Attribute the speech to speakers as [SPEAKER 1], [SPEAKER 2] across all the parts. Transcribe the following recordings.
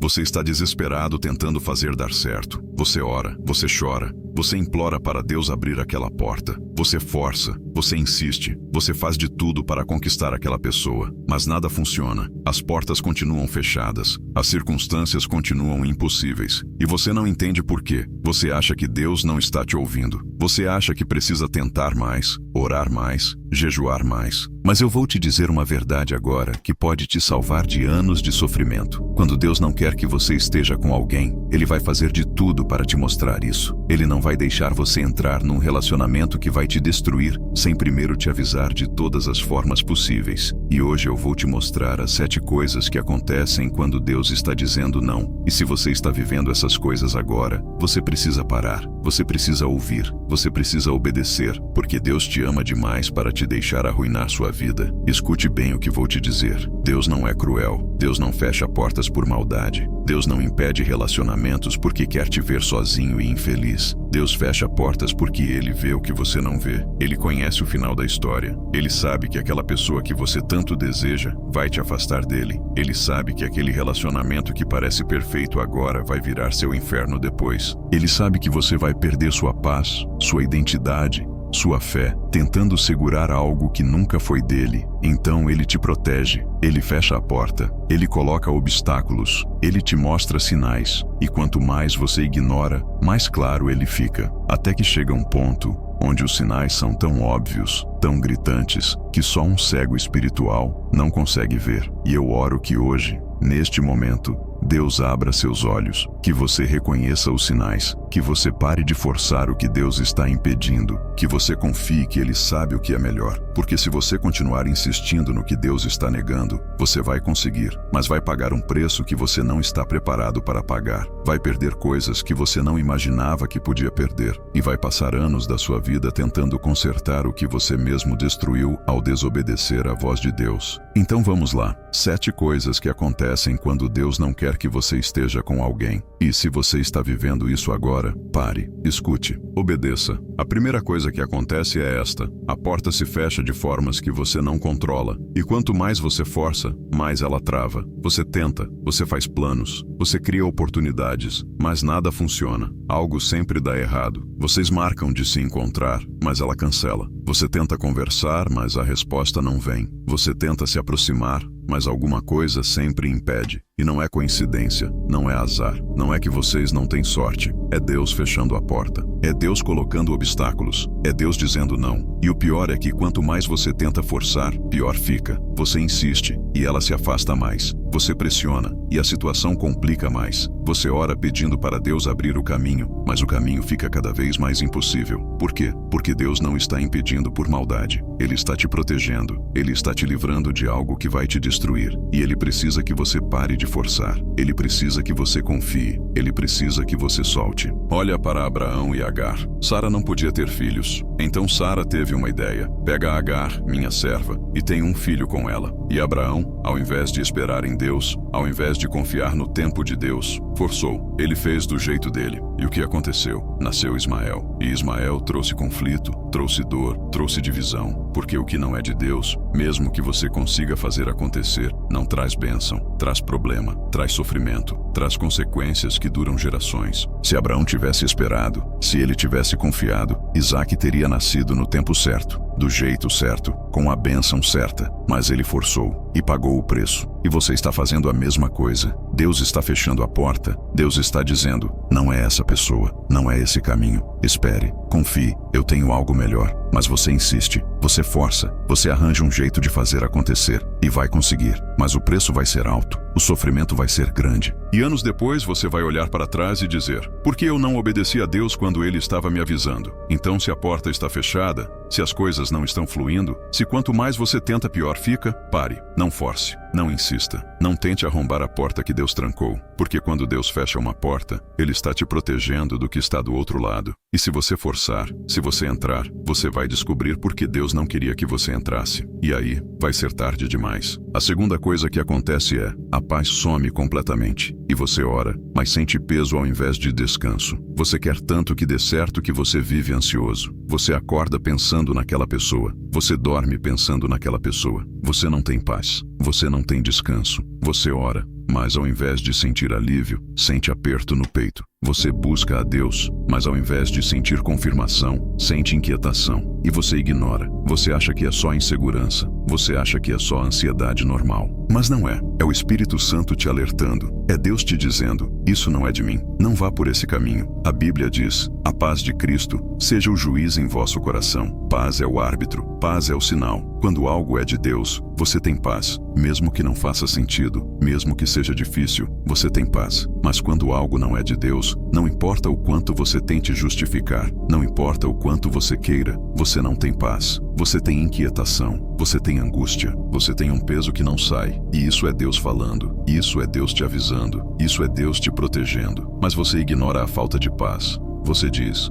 [SPEAKER 1] Você está desesperado tentando fazer dar certo. Você ora, você chora, você implora para Deus abrir aquela porta. Você força, você insiste, você faz de tudo para conquistar aquela pessoa. Mas nada funciona. As portas continuam fechadas. As circunstâncias continuam impossíveis. E você não entende por quê. Você acha que Deus não está te ouvindo. Você acha que precisa tentar mais, orar mais, jejuar mais. Mas eu vou te dizer uma verdade agora que pode te salvar de anos de sofrimento. Quando Deus não quer que você esteja com alguém, Ele vai fazer de tudo para te mostrar isso. Ele não vai deixar você entrar num relacionamento que vai te destruir sem primeiro te avisar de todas as formas possíveis. E hoje eu vou te mostrar as 7 coisas que acontecem quando Deus está dizendo não. E se você está vivendo essas coisas agora, você precisa parar, você precisa ouvir, você precisa obedecer, porque Deus te ama demais para te deixar arruinar sua vida. Escute bem o que vou te dizer. Deus não é cruel. Deus não fecha portas por maldade. Deus não impede relacionamentos porque quer te ver sozinho e infeliz. Deus fecha portas porque Ele vê o que você não vê. Ele conhece o final da história. Ele sabe que aquela pessoa que você tanto deseja vai te afastar dele. Ele sabe que aquele relacionamento que parece perfeito agora vai virar seu inferno depois. Ele sabe que você vai perder sua paz, sua identidade, sua fé, tentando segurar algo que nunca foi dele. Então Ele te protege, Ele fecha a porta, Ele coloca obstáculos, Ele te mostra sinais, e quanto mais você ignora, mais claro ele fica, até que chega um ponto onde os sinais são tão óbvios, tão gritantes, que só um cego espiritual não consegue ver. E eu oro que hoje, neste momento, Deus abra seus olhos, que você reconheça os sinais, que você pare de forçar o que Deus está impedindo, que você confie que Ele sabe o que é melhor. Porque se você continuar insistindo no que Deus está negando, você vai conseguir, mas vai pagar um preço que você não está preparado para pagar. Vai perder coisas que você não imaginava que podia perder, e vai passar anos da sua vida tentando consertar o que você mesmo destruiu ao desobedecer à voz de Deus. Então vamos lá. 7 coisas que acontecem quando Deus não quer que você esteja com alguém. E se você está vivendo isso agora, pare, escute, obedeça. A primeira coisa que acontece é esta: a porta se fecha de formas que você não controla. E quanto mais você força, mais ela trava. Você tenta, você faz planos, você cria oportunidades, mas nada funciona. Algo sempre dá errado. Vocês marcam de se encontrar, mas ela cancela. Você tenta conversar, mas a resposta não vem. Você tenta se aproximar, mas alguma coisa sempre impede. E não é coincidência, não é azar, não é que vocês não têm sorte. É Deus fechando a porta. É Deus colocando obstáculos. É Deus dizendo não. E o pior é que quanto mais você tenta forçar, pior fica. Você insiste, e ela se afasta mais. Você pressiona, e a situação complica mais. Você ora pedindo para Deus abrir o caminho, mas o caminho fica cada vez mais impossível. Por quê? Porque Deus não está impedindo por maldade. Ele está te protegendo. Ele está te livrando de algo que vai te destruir. E Ele precisa que você pare de forçar. Ele precisa que você confie. Ele precisa que você solte. Olha para Abraão e Agar. Sara não podia ter filhos. Então Sara teve uma ideia. Pega Agar, minha serva, e tem um filho com ela. E Abraão, ao invés de esperar em Deus, ao invés de confiar no tempo de Deus, forçou. Ele fez do jeito dele. E o que aconteceu? Nasceu Ismael. E Ismael trouxe conflito, trouxe dor, trouxe divisão. Porque o que não é de Deus, mesmo que você consiga fazer acontecer, não traz bênção, traz problema, traz sofrimento, traz consequências que duram gerações. Se Abraão tivesse esperado, se ele tivesse confiado, Isaque teria nascido no tempo certo, do jeito certo, com a bênção certa. Mas ele forçou e pagou o preço. E você está fazendo a mesma coisa. Deus está fechando a porta. Deus está dizendo: não é essa pessoa, não é esse caminho. Espere, confie, eu tenho algo melhor. Mas você insiste, você força, você arranja um jeito de fazer acontecer e vai conseguir. Mas o preço vai ser alto, o sofrimento vai ser grande. E anos depois você vai olhar para trás e dizer: por que eu não obedeci a Deus quando Ele estava me avisando? Então, se a porta está fechada, se as coisas não estão fluindo, se quanto mais você tenta pior fica, pare, não force, não insista. Não tente arrombar a porta que Deus trancou, porque quando Deus fecha uma porta, Ele está te protegendo do que está do outro lado. E se você forçar, se você entrar, você vai descobrir por que Deus não queria que você entrasse. E aí, vai ser tarde demais. A segunda coisa que acontece é: a paz some completamente. E você ora, mas sente peso ao invés de descanso. Você quer tanto que dê certo que você vive ansioso. Você acorda pensando naquela pessoa. Você dorme pensando naquela pessoa. Você não tem paz. Você não tem descanso. Você ora, mas ao invés de sentir alívio, sente aperto no peito. Você busca a Deus, mas ao invés de sentir confirmação, sente inquietação. E você ignora. Você acha que é só insegurança. Você acha que é só ansiedade normal. Mas não é. É o Espírito Santo te alertando. É Deus te dizendo, isso não é de mim. Não vá por esse caminho. A Bíblia diz, a paz de Cristo seja o juiz em vosso coração. Paz é o árbitro. Paz é o sinal. Quando algo é de Deus, você tem paz. Mesmo que não faça sentido, mesmo que seja difícil, você tem paz. Mas quando algo não é de Deus, não importa o quanto você tente justificar, não importa o quanto você queira, você não tem paz. Você tem inquietação, você tem angústia, você tem um peso que não sai. E isso é Deus falando, isso é Deus te avisando, isso é Deus te protegendo. Mas você ignora a falta de paz. Você diz,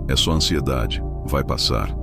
[SPEAKER 1] é só ansiedade. Vai passar.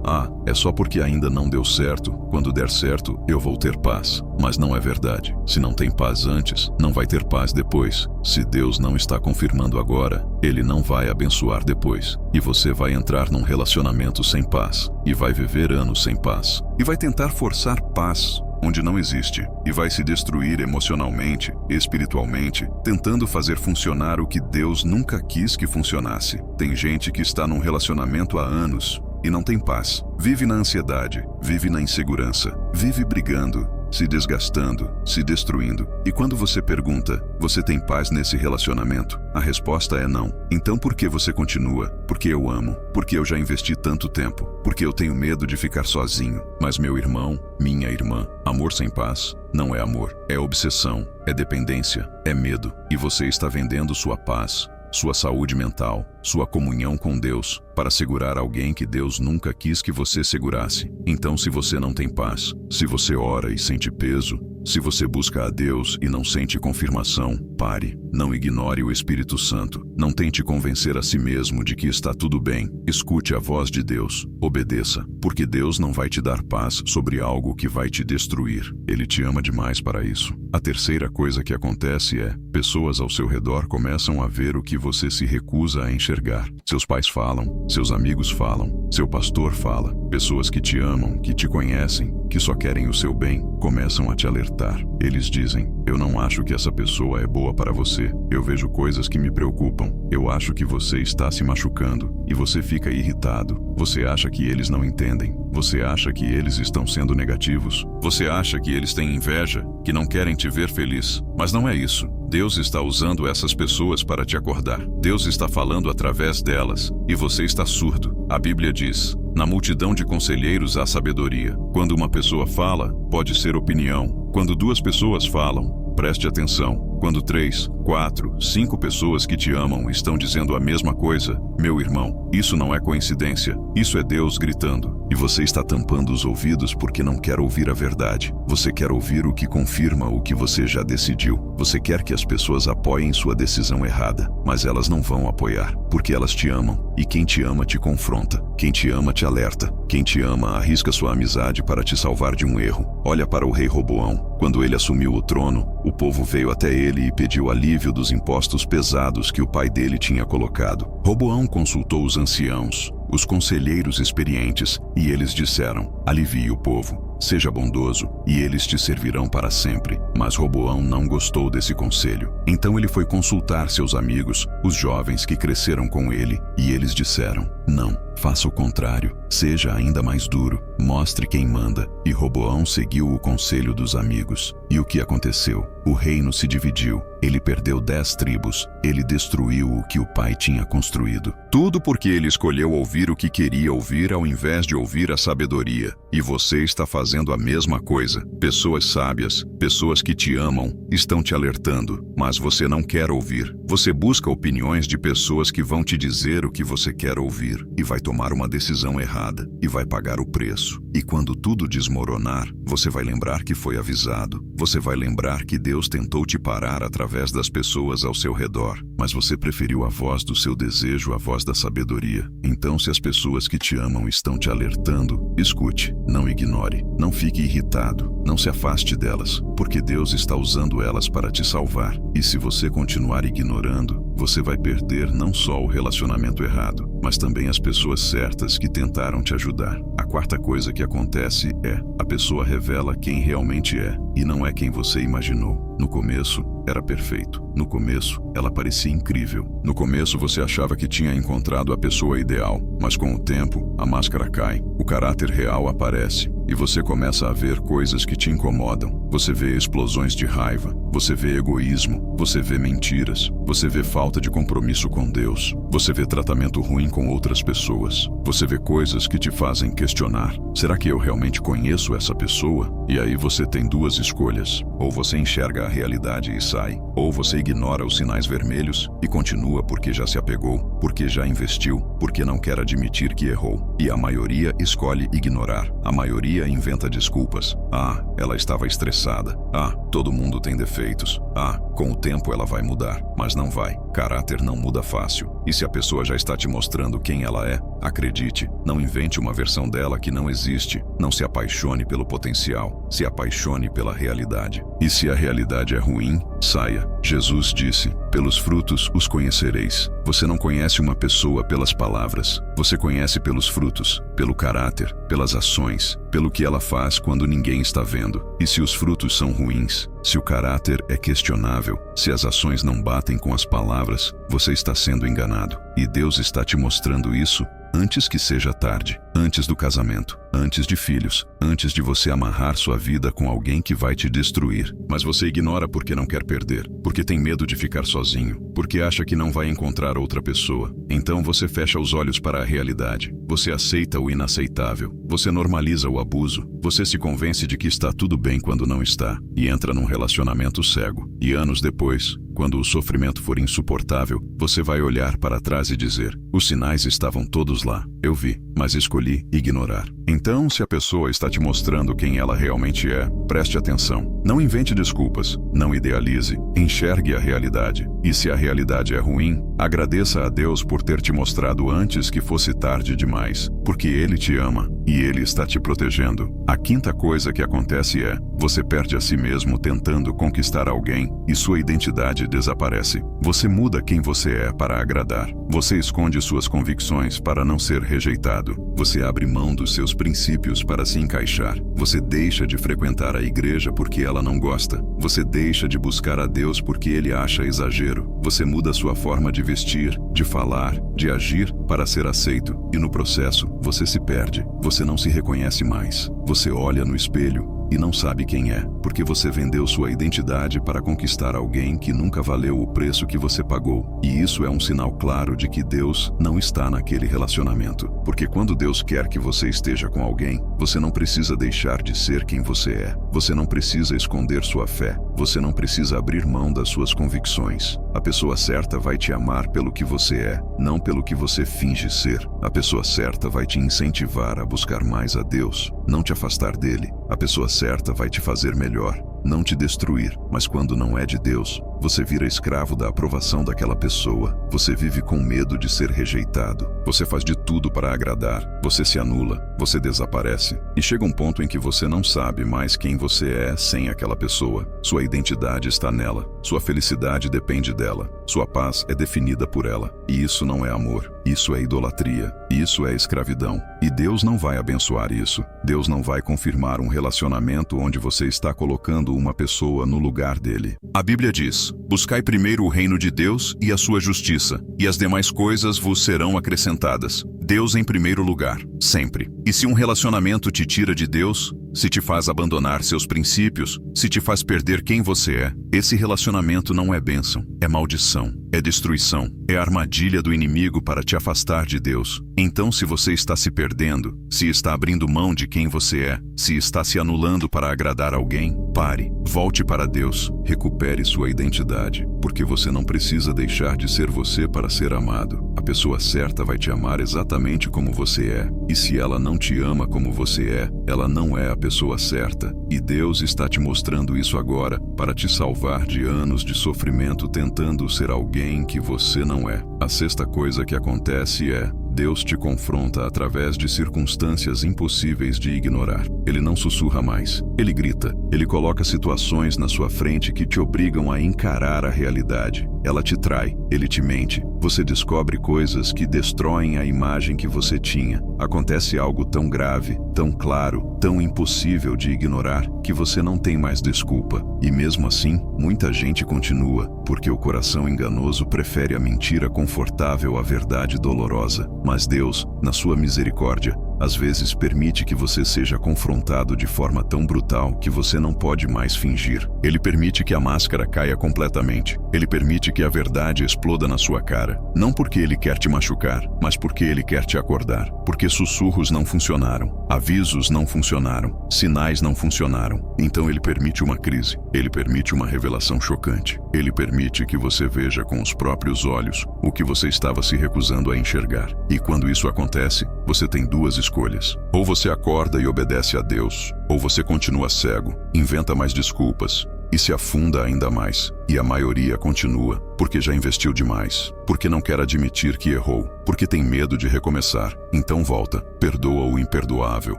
[SPEAKER 1] É só porque ainda não deu certo. Quando der certo, eu vou ter paz. Mas não é verdade. Se não tem paz antes, não vai ter paz depois. Se Deus não está confirmando agora, Ele não vai abençoar depois. E você vai entrar num relacionamento sem paz. E vai viver anos sem paz. E vai tentar forçar paz onde não existe, e vai se destruir emocionalmente, espiritualmente, tentando fazer funcionar o que Deus nunca quis que funcionasse. Tem gente que está num relacionamento há anos e não tem paz. Vive na ansiedade, vive na insegurança, vive brigando, se desgastando, se destruindo. E quando você pergunta, você tem paz nesse relacionamento? A resposta é não. Então por que você continua? Porque eu amo, porque eu já investi tanto tempo, porque eu tenho medo de ficar sozinho. Mas meu irmão, minha irmã, amor sem paz não é amor, é obsessão, é dependência, é medo. E você está vendendo sua paz, sua saúde mental, sua comunhão com Deus, para segurar alguém que Deus nunca quis que você segurasse. Então, se você não tem paz, se você ora e sente peso, se você busca a Deus e não sente confirmação, pare. Não ignore o Espírito Santo. Não tente convencer a si mesmo de que está tudo bem. Escute a voz de Deus. Obedeça, porque Deus não vai te dar paz sobre algo que vai te destruir. Ele te ama demais para isso. A terceira coisa que acontece é, pessoas ao seu redor começam a ver o que você se recusa a enxergar. Seus pais falam, seus amigos falam, seu pastor fala. Pessoas que te amam, que te conhecem, que só querem o seu bem, começam a te alertar. Eles dizem, eu não acho que essa pessoa é boa para você. Eu vejo coisas que me preocupam. Eu acho que você está se machucando. E você fica irritado. Você acha que eles não entendem. Você acha que eles estão sendo negativos. Você acha que eles têm inveja, que não querem te ver feliz. Mas não é isso. Deus está usando essas pessoas para te acordar. Deus está falando através delas. E você está surdo. A Bíblia diz, na multidão de conselheiros há sabedoria. Quando uma pessoa fala, pode ser opinião. Quando duas pessoas falam, preste atenção. Quando 3, 4, 5 pessoas que te amam estão dizendo a mesma coisa, meu irmão, isso não é coincidência. Isso é Deus gritando. E você está tampando os ouvidos porque não quer ouvir a verdade. Você quer ouvir o que confirma o que você já decidiu. Você quer que as pessoas apoiem sua decisão errada, mas elas não vão apoiar, porque elas te amam. E quem te ama te confronta. Quem te ama te alerta. Quem te ama arrisca sua amizade para te salvar de um erro. Olha para o rei Roboão. Quando ele assumiu o trono, o povo veio até ele e pediu alívio dos impostos pesados que o pai dele tinha colocado. Roboão consultou os anciãos, os conselheiros experientes, e eles disseram, alivie o povo. Seja bondoso, e eles te servirão para sempre. Mas Roboão não gostou desse conselho. Então ele foi consultar seus amigos, os jovens que cresceram com ele, e eles disseram, não, faça o contrário, seja ainda mais duro, mostre quem manda. E Roboão seguiu o conselho dos amigos. E o que aconteceu? O reino se dividiu. Ele perdeu 10 tribos. Ele destruiu o que o pai tinha construído. Tudo porque ele escolheu ouvir o que queria ouvir ao invés de ouvir a sabedoria. E você está fazendo a mesma coisa. Pessoas sábias, pessoas que te amam, estão te alertando, mas você não quer ouvir. Você busca opiniões de pessoas que vão te dizer o que você quer ouvir e vai tomar uma decisão errada e vai pagar o preço. E quando tudo desmoronar, você vai lembrar que foi avisado. Você vai lembrar que Deus tentou te parar através das pessoas ao seu redor, mas você preferiu a voz do seu desejo à voz da sabedoria. Então, se as pessoas que te amam estão te alertando, escute, não ignore, não fique irritado, não se afaste delas, porque Deus está usando elas para te salvar. E se você continuar ignorando, você vai perder não só o relacionamento errado, mas também as pessoas certas que tentaram te ajudar. A quarta coisa que acontece é, a pessoa revela quem realmente é, e não é quem você imaginou. No começo, era perfeito. No começo, ela parecia incrível. No começo, você achava que tinha encontrado a pessoa ideal, mas com o tempo, a máscara cai, o caráter real aparece, e você começa a ver coisas que te incomodam. Você vê explosões de raiva, você vê egoísmo, você vê mentiras, você vê falta de compromisso com Deus, você vê tratamento ruim com outras pessoas, você vê coisas que te fazem questionar: será que eu realmente conheço essa pessoa? E aí você tem duas escolhas: ou você enxerga a realidade e sai, ou você ignora os sinais vermelhos e continua porque já se apegou, porque já investiu, porque não quer admitir que errou. E a maioria escolhe ignorar. A maioria inventa desculpas. Ah, ela estava estressada. Ah, todo mundo tem defeitos. Ah, com o tempo ela vai mudar. Mas não vai. Caráter não muda fácil. E se a pessoa já está te mostrando quem ela é, acredite, não invente uma versão dela que não existe. Não se apaixone pelo potencial, se apaixone pela realidade. E se a realidade é ruim, saia. Jesus disse: pelos frutos os conhecereis. Você não conhece uma pessoa pelas palavras, você conhece pelos frutos, pelo caráter, pelas ações, pelo que ela faz quando ninguém está vendo. E se os frutos são ruins, se o caráter é questionável, se as ações não batem com as palavras, você está sendo enganado. E Deus está te mostrando isso antes que seja tarde, antes do casamento, antes de filhos, antes de você amarrar sua vida com alguém que vai te destruir. Mas você ignora porque não quer perder, porque tem medo de ficar sozinho, porque acha que não vai encontrar outra pessoa. Então você fecha os olhos para a realidade, você aceita o inaceitável, você normaliza o abuso, você se convence de que está tudo bem quando não está, e entra num relacionamento cego. E anos depois, quando o sofrimento for insuportável, você vai olhar para trás e dizer: os sinais estavam todos lá, eu vi, mas escolhi ignorar. Então, se a pessoa está te mostrando quem ela realmente é, preste atenção. Não invente desculpas, não idealize, enxergue a realidade. E se a realidade é ruim, agradeça a Deus por ter te mostrado antes que fosse tarde demais, porque Ele te ama e Ele está te protegendo. A quinta coisa que acontece é: você perde a si mesmo tentando conquistar alguém e sua identidade desaparece. Você muda quem você é para agradar. Você esconde suas convicções para não ser rejeitado. Você abre mão dos seus princípios para se encaixar. Você deixa de frequentar a igreja porque ela não gosta. Você deixa de buscar a Deus porque Ele acha exagero. Você muda sua forma de vestir, de falar, de agir para ser aceito. E no processo, você se perde. Você não se reconhece mais. Você olha no espelho e não sabe quem é, porque você vendeu sua identidade para conquistar alguém que nunca valeu o preço que você pagou. E isso é um sinal claro de que Deus não está naquele relacionamento. Porque quando Deus quer que você esteja com alguém, você não precisa deixar de ser quem você é. Você não precisa esconder sua fé. Você não precisa abrir mão das suas convicções. A pessoa certa vai te amar pelo que você é, não pelo que você finge ser. A pessoa certa vai te incentivar a buscar mais a Deus, não te afastar dele. A pessoa certa vai te fazer melhor, não te destruir. Mas quando não é de Deus, você vira escravo da aprovação daquela pessoa. Você vive com medo de ser rejeitado. Você faz de tudo para agradar. Você se anula. Você desaparece. E chega um ponto em que você não sabe mais quem você é sem aquela pessoa. Sua identidade está nela. Sua felicidade depende dela. Sua paz é definida por ela. E isso não é amor. Isso é idolatria. Isso é escravidão. E Deus não vai abençoar isso. Deus não vai confirmar um relacionamento onde você está colocando uma pessoa no lugar dele. A Bíblia diz: buscai primeiro o reino de Deus e a sua justiça, e as demais coisas vos serão acrescentadas. Deus em primeiro lugar, sempre. E se um relacionamento te tira de Deus, se te faz abandonar seus princípios, se te faz perder quem você é, esse relacionamento não é bênção, é maldição, é destruição, é armadilha do inimigo para te afastar de Deus. Então, se você está se perdendo, se está abrindo mão de quem você é, se está se anulando para agradar alguém, pare, volte para Deus, recupere sua identidade, porque você não precisa deixar de ser você para ser amado. A pessoa certa vai te amar exatamente como você é, e se ela não te ama como você é, ela não é a pessoa certa. E Deus está te mostrando isso agora para te salvar de anos de sofrimento tentando ser alguém que você não é. A sexta coisa que acontece é: Deus te confronta através de circunstâncias impossíveis de ignorar. Ele não sussurra mais. Ele grita. Ele coloca situações na sua frente que te obrigam a encarar a realidade. ela te trai, ele te mente. Você descobre coisas que destroem a imagem que você tinha. Acontece algo tão grave, tão claro, tão impossível de ignorar, que você não tem mais desculpa. E mesmo assim, muita gente continua, porque o coração enganoso prefere a mentira confortável à verdade dolorosa. Mas Deus, na sua misericórdia, às vezes permite que você seja confrontado de forma tão brutal que você não pode mais fingir. Ele permite que a máscara caia completamente. Ele permite que a verdade exploda na sua cara. Não porque ele quer te machucar, mas porque ele quer te acordar. Porque sussurros não funcionaram, avisos não funcionaram, sinais não funcionaram. Então ele permite uma crise. Ele permite uma revelação chocante. Ele permite que você veja com os próprios olhos o que você estava se recusando a enxergar. E quando isso acontece, você tem duas escolhas. Ou você acorda e obedece a Deus, ou você continua cego, inventa mais desculpas e se afunda ainda mais. E a maioria continua, porque já investiu demais, porque não quer admitir que errou, porque tem medo de recomeçar. Então volta, perdoa o imperdoável,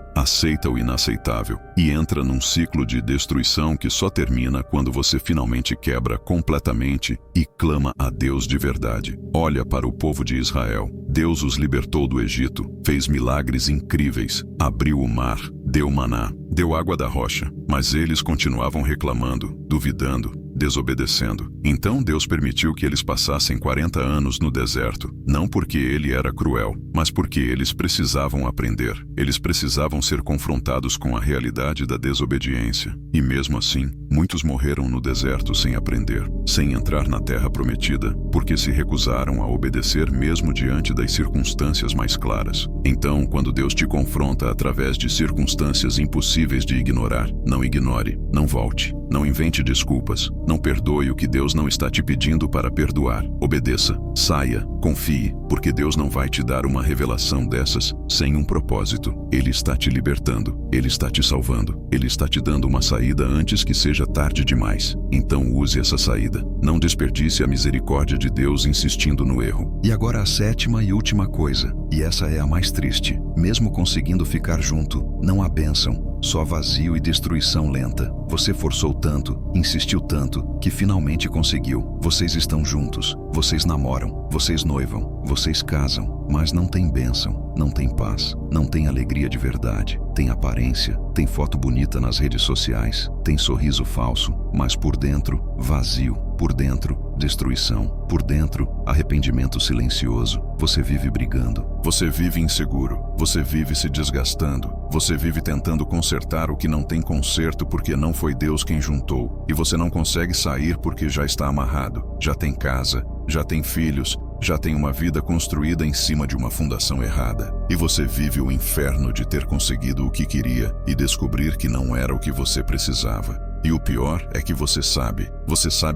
[SPEAKER 1] aceita o inaceitável e entra num ciclo de destruição que só termina quando você finalmente quebra completamente e clama a Deus de verdade. Olha para o povo de Israel. Deus os libertou do Egito, fez milagres incríveis, abriu o mar, deu maná, deu água da rocha, mas eles continuavam reclamando, duvidando, desobedecendo. Então Deus permitiu que eles passassem 40 anos no deserto, não porque ele era cruel, mas porque eles precisavam aprender. Eles precisavam ser confrontados com a realidade da desobediência. E mesmo assim, muitos morreram no deserto sem aprender, sem entrar na terra prometida, porque se recusaram a obedecer mesmo diante das circunstâncias mais claras. Então, quando Deus te confronta através de circunstâncias impossíveis de ignorar, não ignore, não volte, não invente desculpas, não perdoe o que Deus não está te pedindo para perdoar. Obedeça, saia, confie, porque Deus não vai te dar uma revelação dessas sem um propósito. Ele está te libertando, Ele está te salvando, Ele está te dando uma saída antes que seja tarde demais. Então use essa saída. Não desperdice a misericórdia de Deus insistindo no erro. E agora a sétima e última coisa, e essa é a mais triste. Mesmo conseguindo ficar junto, não há bênção, só vazio e destruição lenta. Você forçou tanto, insistiu tanto, que finalmente conseguiu. Vocês estão juntos, vocês namoram, vocês noivam, vocês casam, mas não tem bênção, não tem paz, não tem alegria de verdade. Tem aparência, tem foto bonita nas redes sociais, tem sorriso falso, mas por dentro, vazio. Por dentro, destruição. Por dentro, arrependimento silencioso. Você vive brigando. Você vive inseguro. Você vive se desgastando. Você vive tentando consertar o que não tem conserto porque não foi Deus quem juntou. E você não consegue sair porque já está amarrado. Já tem casa, já tem filhos, já tem uma vida construída em cima de uma fundação errada. E você vive o inferno de ter conseguido o que queria e descobrir que não era o que você precisava. E o pior é que você sabe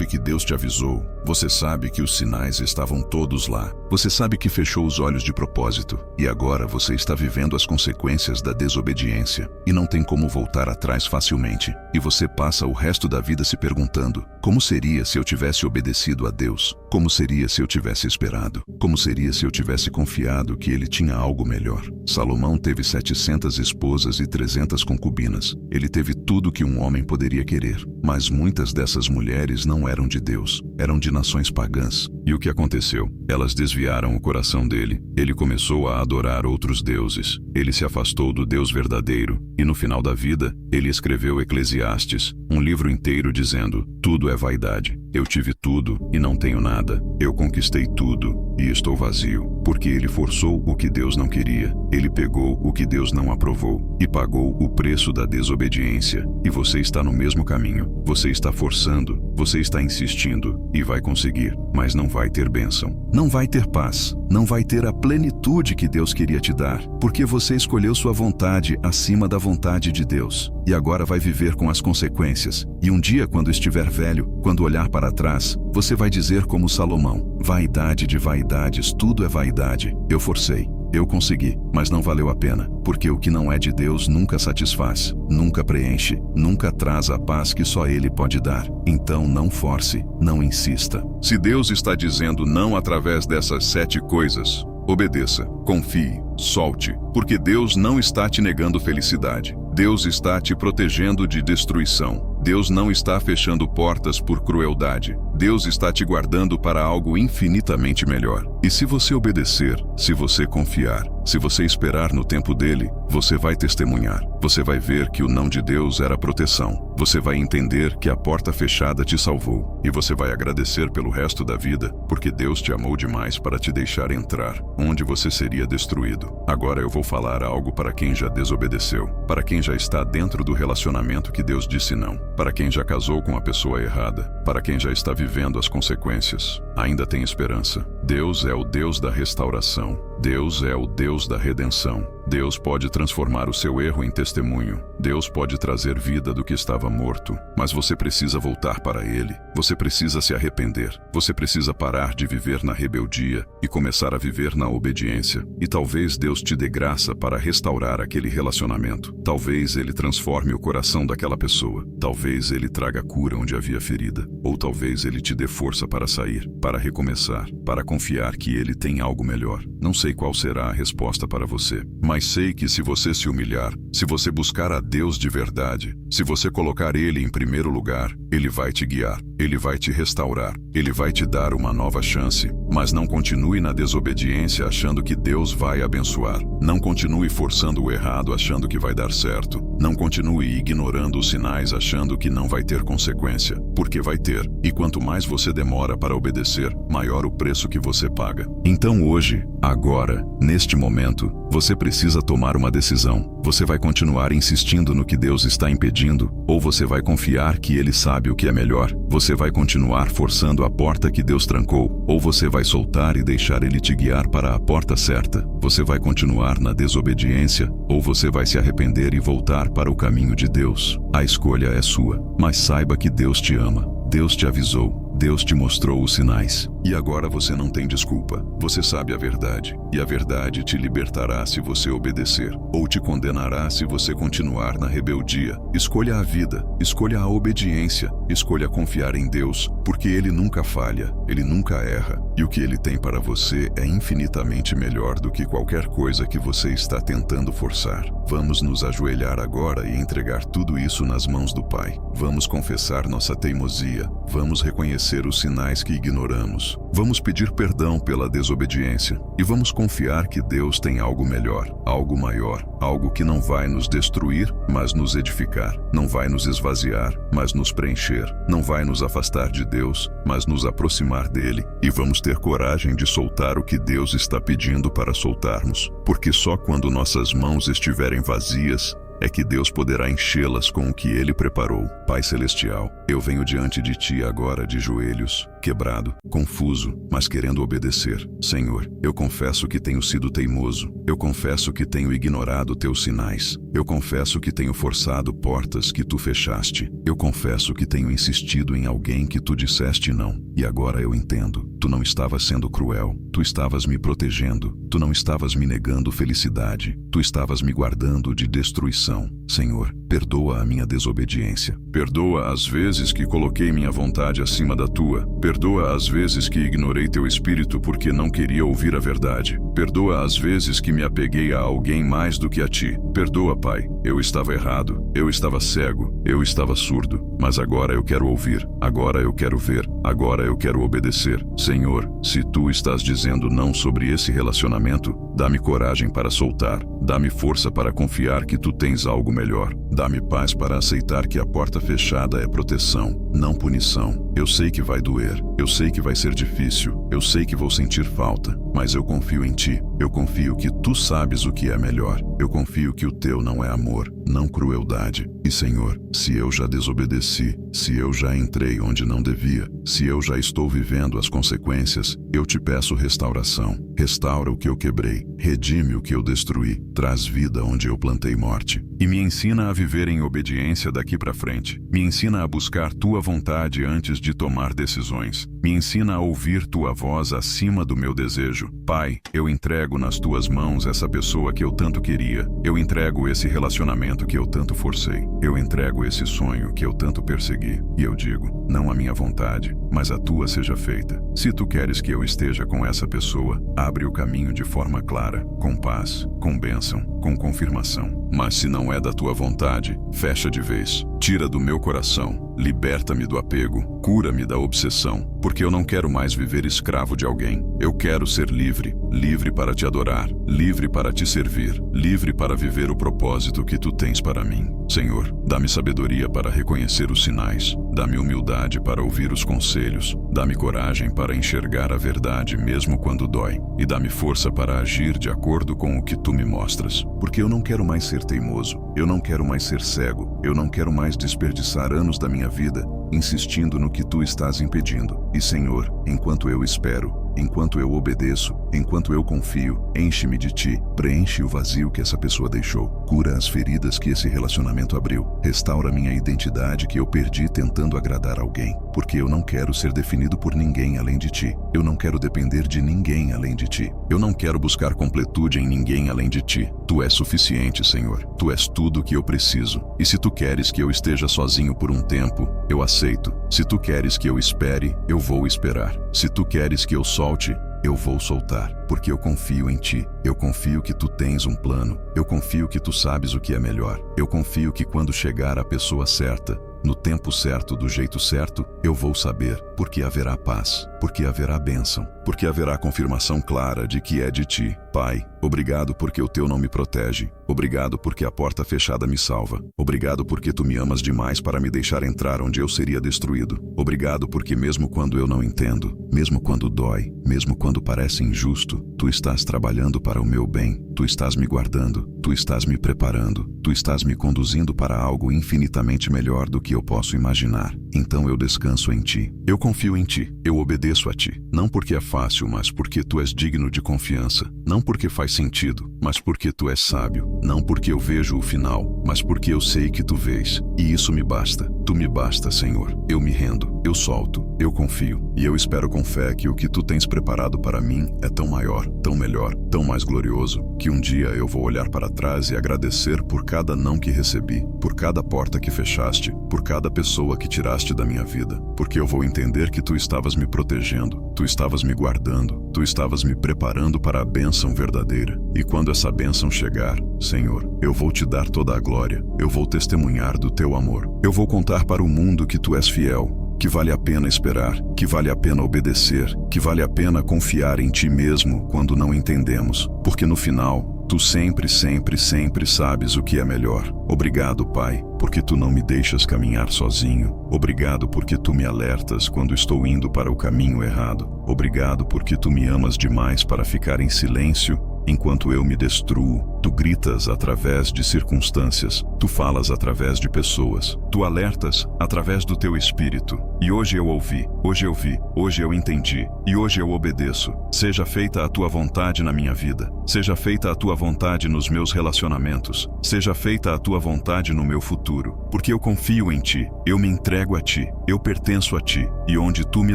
[SPEAKER 1] que Deus te avisou, você sabe que os sinais estavam todos lá, você sabe que fechou os olhos de propósito, e agora você está vivendo as consequências da desobediência, e não tem como voltar atrás facilmente, e você passa o resto da vida se perguntando, como seria se eu tivesse obedecido a Deus? Como seria se eu tivesse esperado? Como seria se eu tivesse confiado que ele tinha algo melhor? Salomão teve 700 esposas e 300 concubinas. Ele teve tudo que um homem poderia querer, mas muitas dessas mulheres não eram de Deus, eram de nações pagãs. E o que aconteceu? Elas desviaram o coração dele. Ele começou a adorar outros deuses. Ele se afastou do Deus verdadeiro. E no final da vida, ele escreveu Eclesiastes, um livro inteiro dizendo: tudo é vaidade. Eu tive tudo e não tenho nada. Eu conquistei tudo e estou vazio. Porque ele forçou o que Deus não queria. Ele pegou o que Deus não aprovou e pagou o preço da desobediência. E você está no mesmo caminho. Você está forçando, você está insistindo e vai conseguir, mas não vai ter bênção. Não vai ter paz, não vai ter a plenitude que Deus queria te dar, porque você escolheu sua vontade acima da vontade de Deus. E agora vai viver com as consequências. E um dia, quando estiver velho, quando olhar para trás, você vai dizer como Salomão: vaidade de vaidades, tudo é vaidade. Eu forcei. Eu consegui, mas não valeu a pena, porque o que não é de Deus nunca satisfaz, nunca preenche, nunca traz a paz que só Ele pode dar. Então não force, não insista. Se Deus está dizendo não através dessas 7 coisas, obedeça, confie, solte, porque Deus não está te negando felicidade. Deus está te protegendo de destruição. Deus não está fechando portas por crueldade. Deus está te guardando para algo infinitamente melhor. E se você obedecer, se você confiar, se você esperar no tempo dele, você vai testemunhar. Você vai ver que o não de Deus era proteção. Você vai entender que a porta fechada te salvou. E você vai agradecer pelo resto da vida, porque Deus te amou demais para te deixar entrar onde você seria destruído. Agora eu vou falar algo para quem já desobedeceu, para quem já está dentro do relacionamento que Deus disse não, para quem já casou com a pessoa errada, para quem já está vivendo as consequências. Ainda tem esperança. Deus é o Deus da restauração. Deus é o Deus da redenção. Deus pode transformar o seu erro em testemunho. Deus pode trazer vida do que estava morto. Mas você precisa voltar para Ele. Você precisa se arrepender. Você precisa parar de viver na rebeldia e começar a viver na obediência. E talvez Deus te dê graça para restaurar aquele relacionamento. Talvez Ele transforme o coração daquela pessoa. Talvez Ele traga cura onde havia ferida. Ou talvez Ele te dê força para sair, para recomeçar, para confiar que Ele tem algo melhor. Não sei qual será a resposta para você, mas sei que se você se humilhar, se você buscar a Deus de verdade, se você colocar Ele em primeiro lugar, Ele vai te guiar, Ele vai te restaurar, Ele vai te dar uma nova chance. Mas não continue na desobediência achando que Deus vai abençoar. Não continue forçando o errado achando que vai dar certo. Não continue ignorando os sinais achando que não vai ter consequência, porque vai ter. E quanto mais você demora para obedecer, maior o preço que você paga. Então hoje, agora, neste momento, você precisa tomar uma decisão. Você vai continuar insistindo no que Deus está impedindo, ou você vai confiar que Ele sabe o que é melhor? Você vai continuar forçando a porta que Deus trancou, ou você vai soltar e deixar Ele te guiar para a porta certa? Você vai continuar na desobediência, ou você vai se arrepender e voltar para o caminho de Deus? A escolha é sua, mas saiba que Deus te ama. Deus te avisou. Deus te mostrou os sinais. E agora você não tem desculpa. Você sabe a verdade. E a verdade te libertará se você obedecer, ou te condenará se você continuar na rebeldia. Escolha a vida. Escolha a obediência. Escolha confiar em Deus, porque Ele nunca falha. Ele nunca erra. E o que Ele tem para você é infinitamente melhor do que qualquer coisa que você está tentando forçar. Vamos nos ajoelhar agora e entregar tudo isso nas mãos do Pai. Vamos confessar nossa teimosia. Vamos reconhecer os sinais que ignoramos. Vamos pedir perdão pela desobediência. E vamos confiar que Deus tem algo melhor, algo maior, algo que não vai nos destruir, mas nos edificar. Não vai nos esvaziar, mas nos preencher. Não vai nos afastar de Deus, mas nos aproximar dele. E vamos ter coragem de soltar o que Deus está pedindo para soltarmos. Porque só quando nossas mãos estiverem vazias, é que Deus poderá enchê-las com o que Ele preparou. Pai Celestial, eu venho diante de Ti agora de joelhos, quebrado, confuso, mas querendo obedecer. Senhor, eu confesso que tenho sido teimoso. Eu confesso que tenho ignorado Teus sinais. Eu confesso que tenho forçado portas que Tu fechaste. Eu confesso que tenho insistido em alguém que Tu disseste não. E agora eu entendo. Tu não estavas sendo cruel. Tu estavas me protegendo. Tu não estavas me negando felicidade. Tu estavas me guardando de destruição. Senhor, perdoa a minha desobediência. Perdoa as vezes que coloquei minha vontade acima da Tua. Perdoa as vezes que ignorei Teu Espírito porque não queria ouvir a verdade. Perdoa as vezes que me apeguei a alguém mais do que a Ti. Perdoa, Pai. Eu estava errado. Eu estava cego. Eu estava surdo. Mas agora eu quero ouvir. Agora eu quero ver. Agora eu quero obedecer. Senhor, se Tu estás dizendo não sobre esse relacionamento, dá-me coragem para soltar. Dá-me força para confiar que Tu tens algo melhor. Dá-me paz para aceitar que a porta fechada é proteção, não punição. Eu sei que vai doer. Eu sei que vai ser difícil. Eu sei que vou sentir falta. Mas eu confio em Ti. Eu confio que Tu sabes o que é melhor. Eu confio que o Teu não é amor, não crueldade. E Senhor, se eu já desobedeci, se eu já entrei onde não devia, se eu já estou vivendo as consequências, eu Te peço restauração. Restaura o que eu quebrei. Redime o que eu destruí. Traz vida onde eu plantei morte. E me ensina a viver em obediência daqui para frente. Me ensina a buscar Tua vontade antes de tomar decisões. Me ensina a ouvir Tua voz acima do meu desejo. Pai, eu entrego nas Tuas mãos essa pessoa que eu tanto queria. Eu entrego esse relacionamento que eu tanto forcei. Eu entrego esse sonho que eu tanto persegui. E eu digo, não a minha vontade, mas a Tua seja feita. Se Tu queres que eu esteja com essa pessoa, abre o caminho de forma clara, com paz, com bênção, com confirmação. Mas se não é da tua vontade, fecha de vez. Tira do meu coração, liberta-me do apego, cura-me da obsessão, porque eu não quero mais viver escravo de alguém. Eu quero ser livre, livre para te adorar, livre para te servir, livre para viver o propósito que tu tens para mim. Senhor, dá-me sabedoria para reconhecer os sinais, dá-me humildade para ouvir os conselhos, dá-me coragem para enxergar a verdade mesmo quando dói, e dá-me força para agir de acordo com o que tu me mostras, porque eu não quero mais ser teimoso, eu não quero mais ser cego, eu não quero mais desperdiçar anos da minha vida insistindo no que tu estás impedindo. E Senhor, enquanto eu espero, enquanto eu obedeço, enquanto eu confio, enche-me de ti, preenche o vazio que essa pessoa deixou, cura as feridas que esse relacionamento abriu, restaura minha identidade que eu perdi tentando agradar alguém, porque eu não quero ser definido por ninguém além de ti, eu não quero depender de ninguém além de ti, eu não quero buscar completude em ninguém além de ti. Tu és suficiente, Senhor, tu és tudo o que eu preciso, e se tu queres que eu esteja sozinho por um tempo, eu aceito. Se tu queres que eu espere, eu vou esperar. Se tu queres que eu solte, eu vou soltar, porque eu confio em ti. Eu confio que tu tens um plano. Eu confio que tu sabes o que é melhor. Eu confio que quando chegar a pessoa certa, no tempo certo, do jeito certo, eu vou saber, porque haverá paz, porque haverá bênção, porque haverá confirmação clara de que é de ti. Pai, obrigado porque o teu não me protege. Obrigado porque a porta fechada me salva. Obrigado porque tu me amas demais para me deixar entrar onde eu seria destruído. Obrigado porque mesmo quando eu não entendo, mesmo quando dói, mesmo quando parece injusto, tu estás trabalhando para o meu bem. Tu estás me guardando, tu estás me preparando, tu estás me conduzindo para algo infinitamente melhor do que eu posso imaginar. Então eu descanso em ti. Eu confio em ti. Eu obedeço a ti. Não porque é fácil, mas porque tu és digno de confiança. Não porque faz sentido, mas porque tu és sábio. Não porque eu vejo o final, mas porque eu sei que tu vês. E isso me basta. Tu me basta, Senhor. Eu me rendo, eu solto, eu confio. E eu espero com fé que o que tu tens preparado para mim é tão maior, tão melhor, tão mais glorioso, que um dia eu vou olhar para trás e agradecer por cada não que recebi, por cada porta que fechaste, por cada pessoa que tiraste da minha vida, porque eu vou entender que tu estavas me protegendo, tu estavas me guardando, tu estavas me preparando para a bênção verdadeira. E quando essa bênção chegar, Senhor, eu vou te dar toda a glória, eu vou testemunhar do teu amor, eu vou contar para o mundo que tu és fiel, que vale a pena esperar, que vale a pena obedecer, que vale a pena confiar em ti mesmo quando não entendemos, porque no final, tu sempre, sempre, sempre sabes o que é melhor. Obrigado, Pai, porque tu não me deixas caminhar sozinho. Obrigado porque tu me alertas quando estou indo para o caminho errado. Obrigado porque tu me amas demais para ficar em silêncio enquanto eu me destruo. Tu gritas através de circunstâncias, tu falas através de pessoas, tu alertas através do teu espírito. E hoje eu ouvi, hoje eu vi, hoje eu entendi, e hoje eu obedeço. Seja feita a tua vontade na minha vida, seja feita a tua vontade nos meus relacionamentos, seja feita a tua vontade no meu futuro, porque eu confio em ti, eu me entrego a ti, eu pertenço a ti, e onde tu me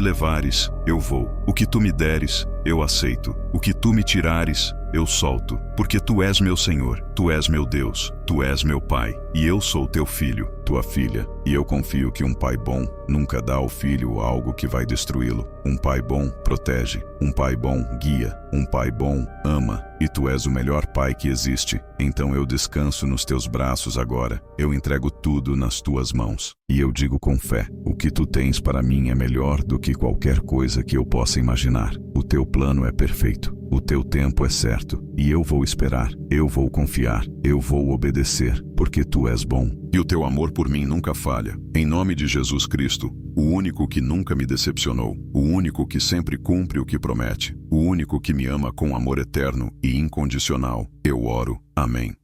[SPEAKER 1] levares, eu vou. O que tu me deres, eu aceito. O que tu me tirares, eu solto, porque tu és meu Senhor, tu és meu Deus, tu és meu Pai, e eu sou teu filho, tua filha, e eu confio que um pai bom nunca dá ao filho algo que vai destruí-lo. Um pai bom protege, um pai bom guia, um pai bom ama, e tu és o melhor pai que existe. Então eu descanso nos teus braços agora, eu entrego tudo nas tuas mãos, e eu digo com fé, o que tu tens para mim é melhor do que qualquer coisa que eu possa imaginar. O teu plano é perfeito, o teu tempo é certo, e eu vou esperar, eu vou confiar, eu vou obedecer, porque tu és bom, e o teu amor por mim nunca falha. Em nome de Jesus Cristo, o único que nunca me decepcionou, o único que sempre cumpre o que promete, o único que me ama com amor eterno e incondicional, eu oro. Amém.